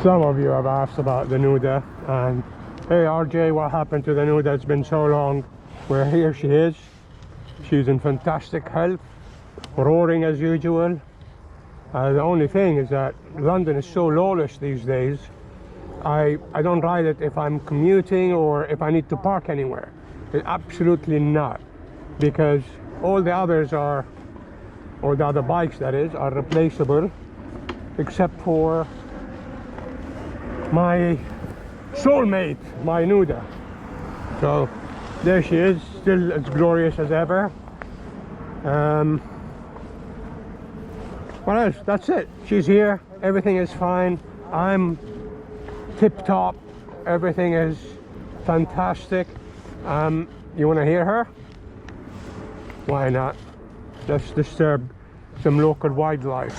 Some of you have asked about the Nuda, and hey RJ, what happened to the Nuda? It's been so long. Well, here she is. She's in fantastic health, roaring as usual. The only thing is that London is so lawless these days. I don't ride it if I'm commuting or if I need to park anywhere. Absolutely not, because all the others are, or the other bikes that is, are replaceable, except for my soulmate, my Nuda. So there she is, still as glorious as ever. What else? That's it. She's here. Everything is fine. I'm tip top. Everything is fantastic. You want to hear her? Why not? Let's disturb some local wildlife.